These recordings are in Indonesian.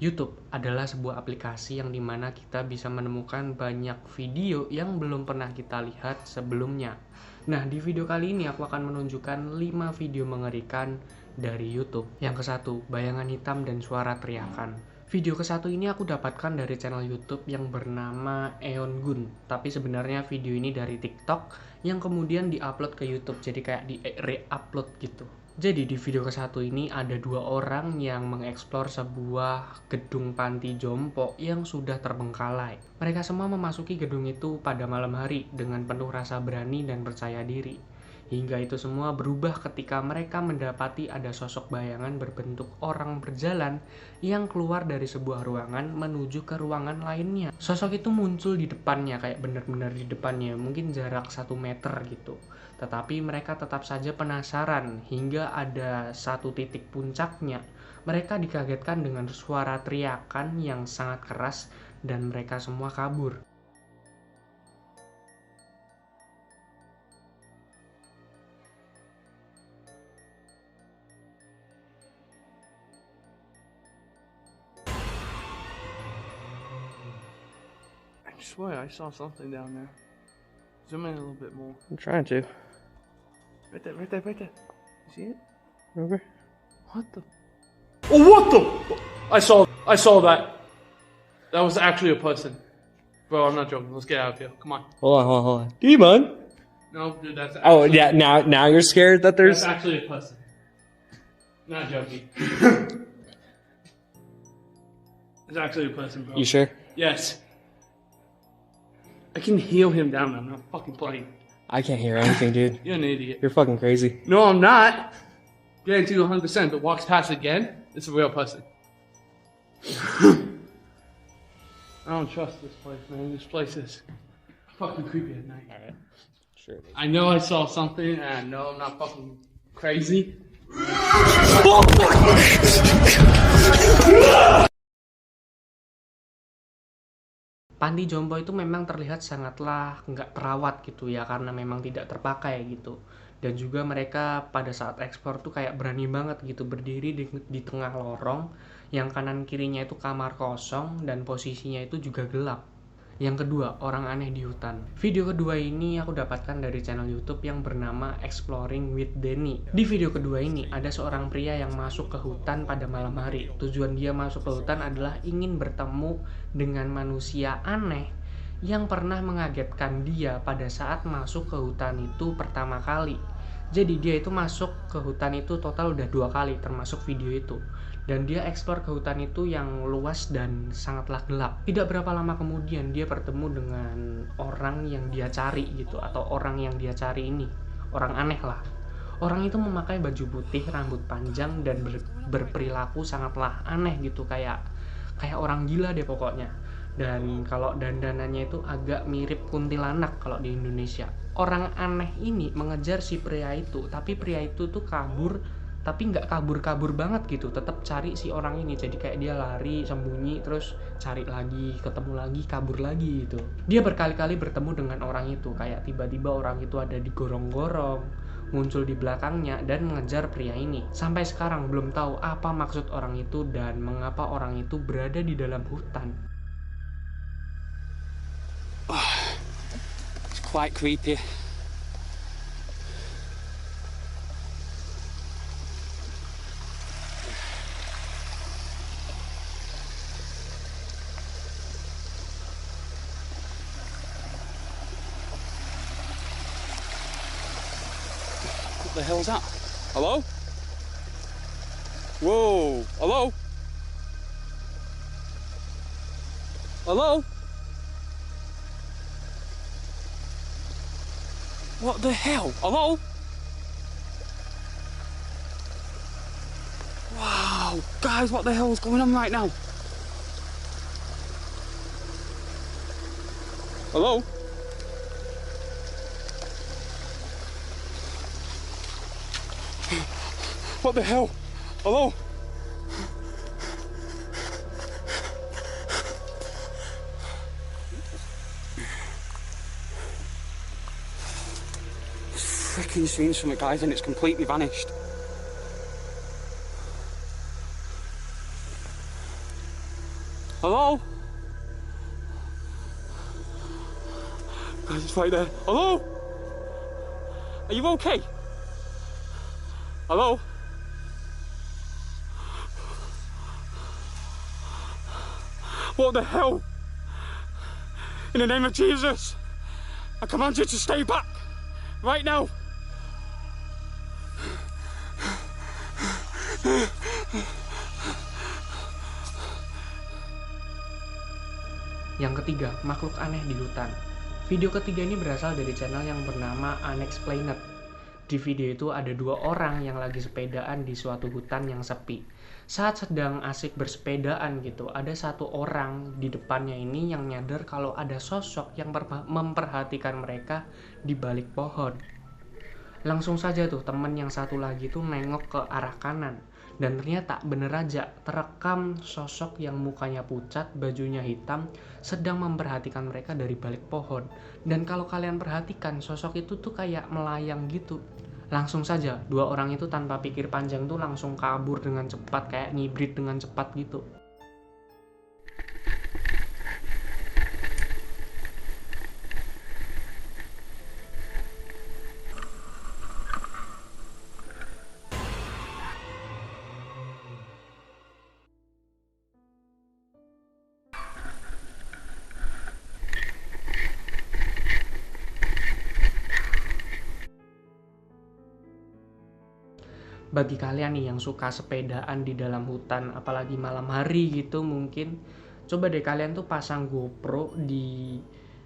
YouTube adalah sebuah aplikasi yang dimana kita bisa menemukan banyak video yang belum pernah kita lihat sebelumnya. Nah, di video kali ini aku akan menunjukkan 5 video mengerikan dari YouTube. Yang ke-1, bayangan hitam dan suara teriakan. Video ke-1 ini aku dapatkan dari channel YouTube yang bernama Eon Gun. Tapi sebenarnya video ini dari TikTok yang kemudian diupload ke YouTube. Jadi kayak di re-upload gitu. Jadi di video ke-1 ini ada 2 orang yang mengeksplor sebuah gedung panti jompo yang sudah terbengkalai. Mereka semua memasuki gedung itu pada malam hari dengan penuh rasa berani dan percaya diri. Hingga itu semua berubah ketika mereka mendapati ada sosok bayangan berbentuk orang berjalan yang keluar dari sebuah ruangan menuju ke ruangan lainnya. Sosok itu muncul di depannya, kayak benar-benar di depannya, mungkin jarak 1 meter gitu. Tetapi mereka tetap saja penasaran hingga ada satu titik puncaknya. Mereka dikagetkan dengan suara teriakan yang sangat keras dan mereka semua kabur. I swear I saw something down there. Zoom in a little bit more. I'm trying to. Right there, right there, right there. You see it? Over. What the? Oh, what the? I saw that. That was actually a person. Bro, I'm not joking. Let's get out of here. Come on. Hold on. Demon. No, dude, that's actually, Oh yeah, now you're scared that there's. that's actually a person. Not joking. It's actually a person, bro. You sure? Yes. I can heal him down. I'm not fucking playing. I can't hear anything, dude. You're an idiot. You're fucking crazy. No, I'm not. Guarantee you 100%. But walks past again, it's a real person. I don't trust this place, man. This place is fucking creepy at night. Alright. Sure. I know I saw something, and I know I'm not fucking crazy. Panti jompo itu memang terlihat sangatlah nggak terawat gitu ya, karena memang tidak terpakai gitu. Dan juga mereka pada saat ekspor tuh kayak berani banget gitu berdiri di tengah lorong yang kanan kirinya itu kamar kosong dan posisinya itu juga gelap. Yang kedua, orang aneh di hutan. Video kedua ini aku dapatkan dari channel YouTube yang bernama Exploring with Denny. Di video kedua ini ada seorang pria yang masuk ke hutan pada malam hari. Tujuan dia masuk ke hutan adalah ingin bertemu dengan manusia aneh yang pernah mengagetkan dia pada saat masuk ke hutan itu pertama kali. Jadi dia itu masuk ke hutan itu total udah 2 kali termasuk video itu. Dan dia eksplor ke hutan itu yang luas dan sangatlah gelap. Tidak berapa lama kemudian dia bertemu dengan orang yang dia cari gitu, atau orang yang dia cari ini orang aneh lah. Orang itu memakai baju putih, rambut panjang, dan berperilaku sangatlah aneh gitu, kayak orang gila deh pokoknya. Dan kalau dandanannya itu agak mirip kuntilanak kalau di Indonesia. Orang aneh ini mengejar si pria itu, tapi pria itu tuh kabur, tapi nggak kabur-kabur banget gitu, tetap cari si orang ini. Jadi kayak dia lari sembunyi, terus cari lagi, ketemu lagi, kabur lagi gitu. Dia berkali-kali bertemu dengan orang itu, kayak tiba-tiba orang itu ada di gorong-gorong, muncul di belakangnya dan mengejar pria ini. Sampai sekarang belum tahu apa maksud orang itu dan mengapa orang itu berada di dalam hutan. It's quite creepy. What the hell's that? Hello? Whoa! Hello? Hello? What the hell? Hello? Wow, guys, what the hell is going on right now? Hello? What the hell? Hello? Freaking seen something, guys, and it's completely vanished. Hello? Guys, it's right there. Hello? Are you okay? Hello? What the hell? In the name of Jesus, I command you to stay back right now. Yang ketiga, makhluk aneh di hutan. Video ketiga ini berasal dari channel yang bernama Unexplained. Di video itu ada 2 orang yang lagi sepedaan di suatu hutan yang sepi. Saat sedang asik bersepedaan gitu, ada 1 orang di depannya ini yang nyadar kalau ada sosok yang memperhatikan mereka di balik pohon. Langsung saja tuh temen yang satu lagi tuh nengok ke arah kanan. Dan ternyata bener aja terekam sosok yang mukanya pucat, bajunya hitam, sedang memperhatikan mereka dari balik pohon. Dan kalau kalian perhatikan, sosok itu tuh kayak melayang gitu. Langsung saja 2 orang itu tanpa pikir panjang tuh langsung kabur dengan cepat, kayak ngibrit dengan cepat gitu. Bagi kalian nih yang suka sepedaan di dalam hutan, apalagi malam hari gitu mungkin, coba deh kalian tuh pasang GoPro di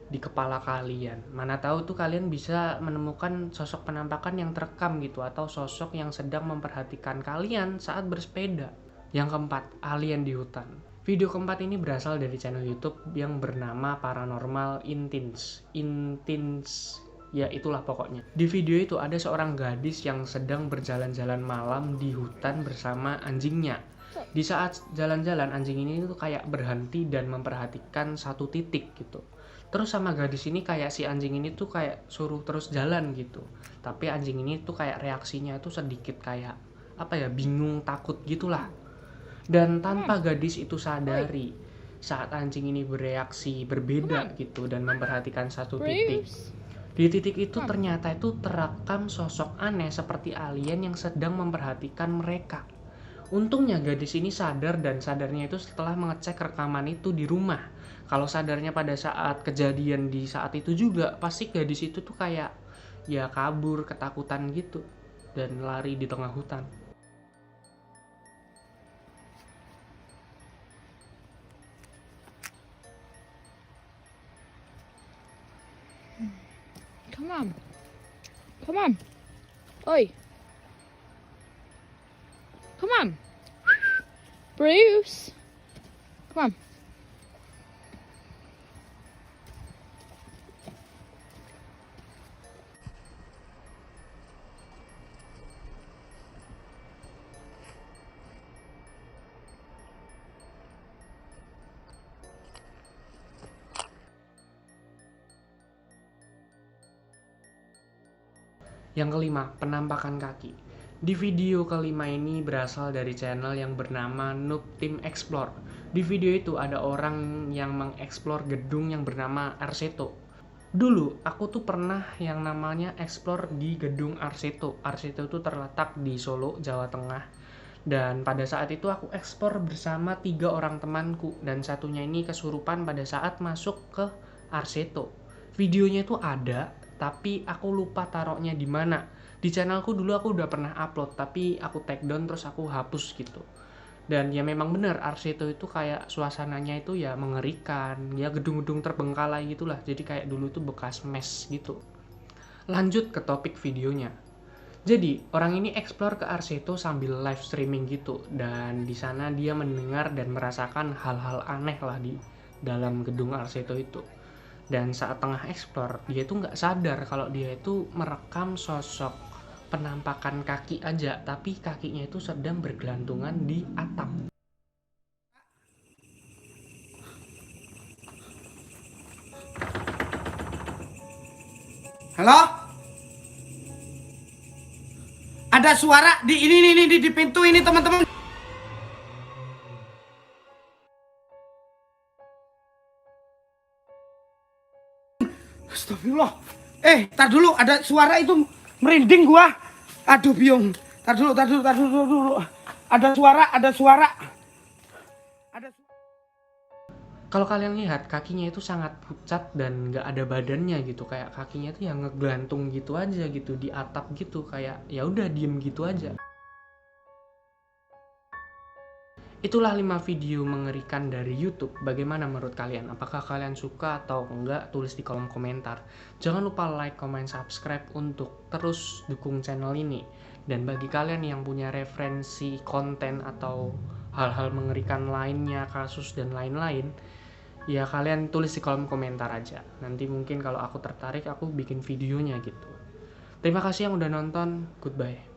kepala kalian. Mana tahu tuh kalian bisa menemukan sosok penampakan yang terekam gitu, atau sosok yang sedang memperhatikan kalian saat bersepeda. Yang keempat, alien di hutan. Video keempat ini berasal dari channel YouTube yang bernama Paranormal Intins. Ya itulah pokoknya. Di video itu ada seorang gadis yang sedang berjalan-jalan malam di hutan bersama anjingnya. Di saat jalan-jalan, anjing ini tuh kayak berhenti dan memperhatikan satu titik gitu. Terus sama gadis ini kayak si anjing ini tuh kayak suruh terus jalan gitu. Tapi anjing ini tuh kayak reaksinya tuh sedikit kayak apa ya, bingung, takut gitulah. Dan tanpa gadis itu sadari, saat anjing ini bereaksi berbeda gitu dan memperhatikan satu titik. Di titik itu ternyata itu terekam sosok aneh seperti alien yang sedang memperhatikan mereka. Untungnya gadis ini sadar, dan sadarnya itu setelah mengecek rekaman itu di rumah. Kalau sadarnya pada saat kejadian di saat itu juga, pasti gadis itu tuh kayak ya kabur, ketakutan gitu, dan lari di tengah hutan. Come on. Come on. Oi. Come on. Bruce. Come on. Yang kelima, penampakan kaki. Di video kelima ini berasal dari channel yang bernama Noob Team Explore. Di video itu ada orang yang mengeksplor gedung yang bernama Arseto. Dulu aku tuh pernah yang namanya explore di gedung Arseto. Arseto itu terletak di Solo, Jawa Tengah. Dan pada saat itu aku eksplor bersama 3 orang temanku, dan satunya ini kesurupan pada saat masuk ke Arseto. Videonya itu ada, tapi aku lupa taruhnya di mana. Di channelku dulu aku udah pernah upload, tapi aku take down terus aku hapus gitu. Dan ya memang benar, Arseto itu kayak suasananya itu ya mengerikan, ya gedung-gedung terbengkalai gitulah. Jadi kayak dulu tuh bekas mes gitu. Lanjut ke topik videonya. Jadi orang ini explore ke Arseto sambil live streaming gitu, dan di sana dia mendengar dan merasakan hal-hal aneh lah di dalam gedung Arseto itu. Dan saat tengah explore, dia tuh nggak sadar kalau dia itu merekam sosok penampakan kaki aja, tapi kakinya itu sedang bergelantungan di atap. Halo? Ada suara di ini di pintu ini teman-teman. Astagfirullah. Tar dulu, ada suara itu merinding gua. Aduh, biung. Tar dulu. Ada suara. Kalau kalian lihat kakinya itu sangat pucat dan nggak ada badannya gitu, kayak kakinya tuh yang ngegelantung gitu aja gitu di atap gitu, kayak ya udah diem gitu aja. Itulah 5 video mengerikan dari YouTube. Bagaimana menurut kalian? Apakah kalian suka atau enggak? Tulis di kolom komentar. Jangan lupa like, comment, subscribe untuk terus dukung channel ini. Dan bagi kalian yang punya referensi konten atau hal-hal mengerikan lainnya, kasus dan lain-lain, ya kalian tulis di kolom komentar aja. Nanti mungkin kalau aku tertarik, aku bikin videonya gitu. Terima kasih yang udah nonton. Goodbye.